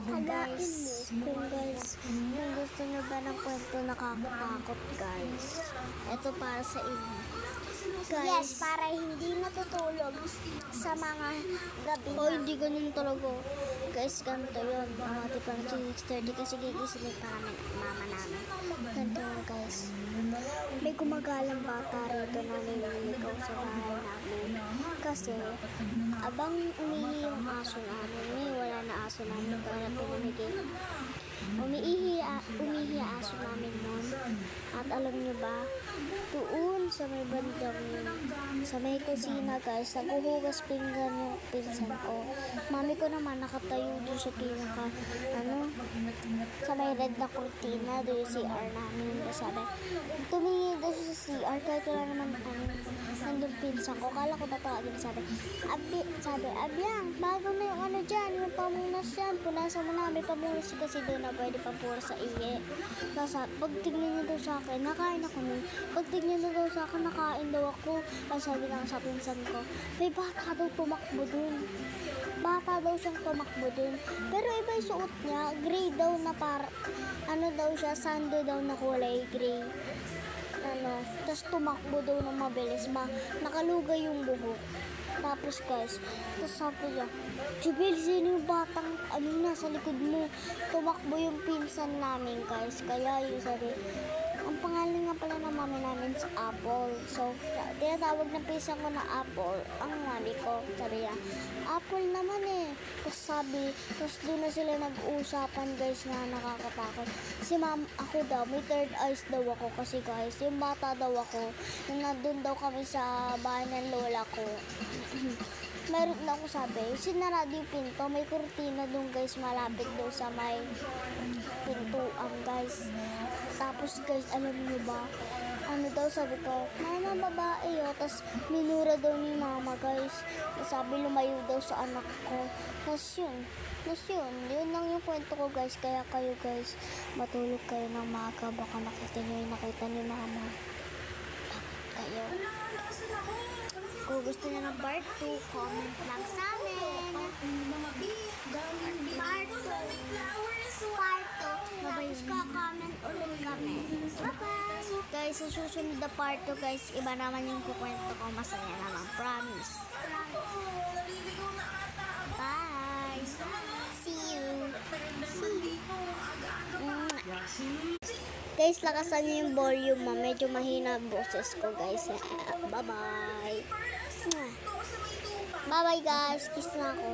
Kung gusto nyo ba ng kwento nakakatakot guys, ito para sa inyo. Guys, Yes, para hindi natutulog sa mga gabi na. hindi ganun talaga. Guys, ganito yun. Di pa na 6:30 kasi gigising pa kami ng mama namin. Ganito yun guys. May gumagalang bata rito na nililigaw sa bahay namin. Kasi, abang umihi yung aso namin, wala na aso namin para pinamigay. Umihi aso namin nun. At alam nyo ba, doon sa may bandang sa may kusina guys, naghuhugas pinggan yung pinsan ko. Mami ko naman nakatayo doon sa pinaka, sa may red na kurtina, doon yung CR namin. Sabi, tumingin daw sa CR, kahit wala naman, nandun pinsan ko. Kala ko tatawagin, sabi, Abyang, bago na yung dyan, yung pamunas dyan, punasan mo na, may pamunas kasi doon na pwede papunas sa iye. Kasi, pag tignan niya daw sa akin, nakain ako nun. Pag tignan niya daw sa akin, nakain daw ako. Ay, sabi lang sa pinsan ko, may bata daw tumakbo dun. Bata daw siyang tumakbo dun. Pero iba yung suot niya, gray daw na daw siya, sando daw na kulay gray. Tapos tumakbo daw ng mabilis, nakalugay yung buhok. Tapos guys, sabi niya, Jubil, sino yung batang nasa likod mo? Tumakbo yung pinsan namin guys. Kaya yung sabi, ang pangalan nga pala ng mami namin sa Apple. So, tinatawag ng pinsan ko na Apple ang mami ko. Sabi niya, Apple naman eh. Tapos doon na sila nag-uusapan guys na nakakatakot. Si ma'am, ako daw, may third eyes daw ako kasi guys, yung bata daw ako, nung nandun daw kami sa bahay ng lola ko. Meron na ako sabi, sinarado yung pinto, may kurtina doon guys, malapit daw sa may pintuan guys. Tapos guys, alam niyo ba, sabi ko, mama, babae tapos minura daw ni mama guys. Sabi, lumayo daw sa anak ko. Tapos yun lang yung kwento ko guys. Kaya kayo guys, matulog kayo ng maaga, baka nakita ni mama. Kayo. Kung gusto niyo ng part 2, comment lang sa amin. Part 2. Tapos comment ulit kami. Bye-bye. Guys, sa susunod na part 2 guys, iba naman yung kukwento ko. Masaya naman, promise. Bye. See you. Guys, lakasan niyo yung volume mo. Medyo mahina ang boses ko guys. Bye-bye. Bye-bye guys. Kiss na ako.